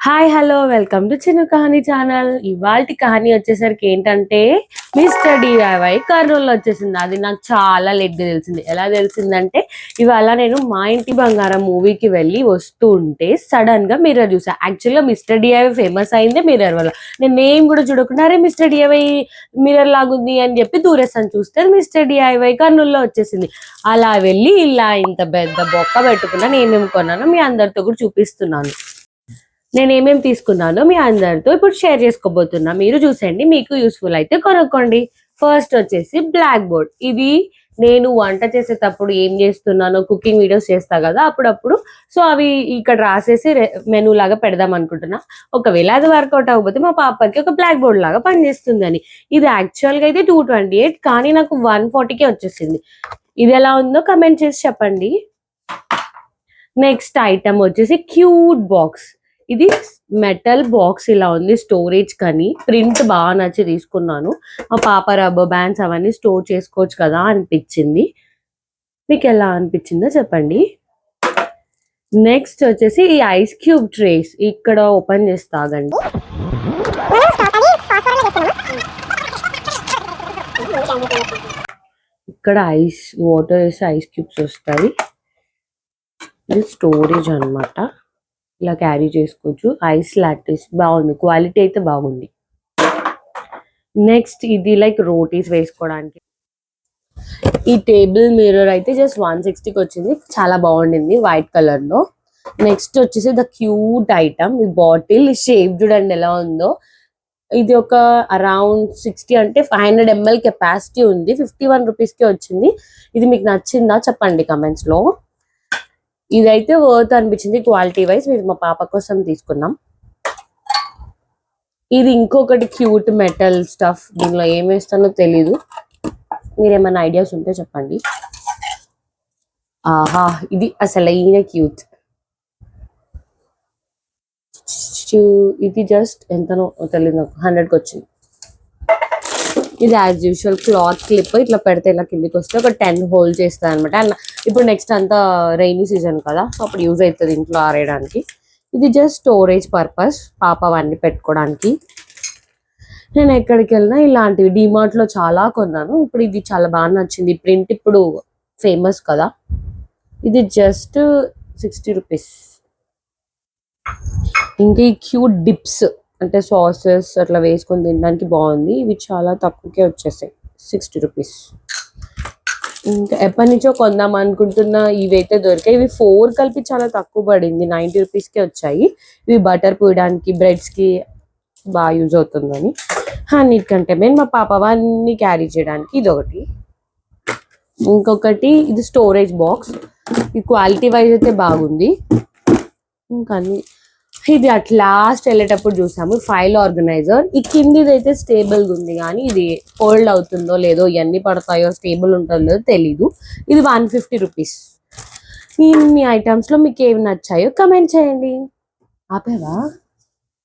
Hi hello welcome to చిన్న Kahani channel. ఇవాల్టి కహానీ వచ్చేసరికి ఏంటంటే మిస్టర్ డిఐవై కర్నూలు వచ్చేసింది. అది నాకు చాలా లేట్ తెలిసింది. ఎలా తెలిసిందంటే ఇవాళ నేను మా ఇంటి బంగారం మూవీకి వెళ్ళి వస్తూ ఉంటే సడన్ గా మిర్రర్ చూసా. యాక్చువల్గా మిస్టర్ డిఐవై ఫేమస్ అయిందే మిర్రర్ వల్ల. నేను నేమ్ కూడా చూడకుండా అరే మిస్టర్ డిఐవై మిర్రర్ లాగుంది అని చెప్పి దూరేస్తాను. చూస్తే మిస్టర్ డిఐవై కర్నూలులో వచ్చేసింది. అలా వెళ్ళి ఇలా ఇంత పెద్ద బొక్క పెట్టుకున్నా నేనేమి కొన్నానో మీ అందరితో కూడా చూపిస్తున్నాను. నేను ఏమేమి తీసుకున్నానో మీ అందరితో ఇప్పుడు షేర్ చేసుకోబోతున్నా. మీరు చూసండి, మీకు యూస్ఫుల్ అయితే కొనుక్కోండి. ఫస్ట్ వచ్చేసి బ్లాక్ బోర్డ్. ఇది నేను వంట చేసేటప్పుడు ఏం చేస్తున్నానో కుకింగ్ వీడియోస్ చేస్తా కదా అప్పుడప్పుడు, సో అవి ఇక్కడ రాసేసి మెనూ లాగా పెడదాం అనుకుంటున్నా. ఒకవేళ అది వర్కౌట్ అవ్వకపోతే మా పాపకి ఒక బ్లాక్ బోర్డ్ లాగా పనిచేస్తుందని. ఇది యాక్చువల్గా అయితే 228, కానీ నాకు 140కే వచ్చేసింది. ఇది ఎలా ఉందో కమెంట్ చేసి చెప్పండి. నెక్స్ట్ ఐటమ్ వచ్చేసి క్యూట్ బాక్స్. ఇది మెటల్ బాక్స్ ఇలా ఉంది, స్టోరేజ్ కానీ ప్రింట్ బాగా నచ్చి తీసుకున్నాను. మా పాప రబ్బర్ బ్యాండ్స్ అవన్నీ స్టోర్ చేసుకోవచ్చు కదా అనిపించింది. మీకు ఎలా అనిపించిందో చెప్పండి. నెక్స్ట్ వచ్చేసి ఈ ఐస్ క్యూబ్ ట్రేస్. ఇక్కడ ఓపెన్ చేస్తాగండి. ఇక్కడ ఐస్ వాటర్ వేసి ఐస్ క్యూబ్స్ వస్తాయి. ఇది స్టోరేజ్ అన్నమాట. ఇలా క్యారీ చేసుకోవచ్చు. ఐస్ లాటిస్ బాగుంది, క్వాలిటీ అయితే బాగుంది. నెక్స్ట్ ఇది లైక్ రోటీస్ వేసుకోవడానికి. ఈ టేబుల్ మిర్రర్ అయితే జస్ట్ 160కి వచ్చింది. చాలా బాగుండింది వైట్ కలర్ లో. నెక్స్ట్ వచ్చేసి ద క్యూట్ ఐటమ్, ఈ బాటిల్ షేప్ చూడండి ఎలా ఉందో. ఇది ఒక అరౌండ్ 60 అంటే 500 ml కెపాసిటీ ఉంది. 51 రూపీస్కి వచ్చింది. ఇది మీకు నచ్చిందా చెప్పండి కమెంట్స్ లో. ఇదైతే వర్త్ అనిపించింది క్వాలిటీ వైజ్. ఇది మా పాప కోసం తీసుకున్నాం. ఇది ఇంకొకటి క్యూట్ మెటల్ స్టఫ్. దీనిలో ఏం వేస్తానో తెలీదు, మీరేమైనా ఐడియాస్ ఉంటే చెప్పండి. ఆహా, ఇది అసలైన క్యూట్. ఇది జస్ట్ ఎంతనో తెలియదు నాకు, 100కి వచ్చింది. ఇది యాజ్ యూజువల్ క్లాత్ క్లిప్. ఇట్లా పెడితే ఇలా కిందికి వస్తే ఒక 10 హోల్ చేస్తుంది అనమాట. ఇప్పుడు నెక్స్ట్ అంతా రైనీ సీజన్ కదా, సో అప్పుడు యూజ్ అవుతుంది ఇంట్లో ఆరేయడానికి. ఇది జస్ట్ స్టోరేజ్ పర్పస్, పాప అవన్నీ పెట్టుకోవడానికి. నేను ఎక్కడికి వెళ్ళినా ఇలాంటివి డిమార్ట్లో చాలా కొన్నాను. ఇప్పుడు ఇది చాలా బాగా నచ్చింది. ప్రింట్ ఇప్పుడు ఫేమస్ కదా. ఇది జస్ట్ 60 రూపీస్. ఇంకా ఈ క్యూట్ డిప్స్ అంటే సాసెస్ అట్లా వేసుకొని తినడానికి బాగుంది. ఇవి చాలా తక్కువకే వచ్చేసాయి, 60 రూపీస్. ఇంకా ఎప్పటి నుంచో కొందాం అనుకుంటున్నా, ఇవైతే దొరికాయి. ఇవి 4 కలిపి చాలా తక్కువ పడింది, 90 రూపీస్కే వచ్చాయి. ఇవి బటర్ పూయడానికి, బ్రెడ్స్కి బాగా యూజ్ అవుతుందని. అన్నిటికంటే మేము మా పాప అవన్నీ క్యారీ చేయడానికి ఇది ఒకటి. ఇంకొకటి ఇది స్టోరేజ్ బాక్స్. ఈ క్వాలిటీ వైజ్ అయితే బాగుంది. ఇంకా ఇది అట్ లాస్ట్ వెళ్ళేటప్పుడు చూసాము ఫైల్ ఆర్గనైజర్. ఈ కిందిది అయితే స్టేబుల్గా ఉంది, కానీ ఇది ఫోల్డ్ అవుతుందో లేదో, ఇవన్నీ పడతాయో స్టేబుల్ ఉంటుందో లేదో తెలీదు. ఇది 150 రూపీస్. ఈ ఐటమ్స్లో మీకు ఏమి నచ్చాయో కమెంట్ చేయండి. ఆపేవా?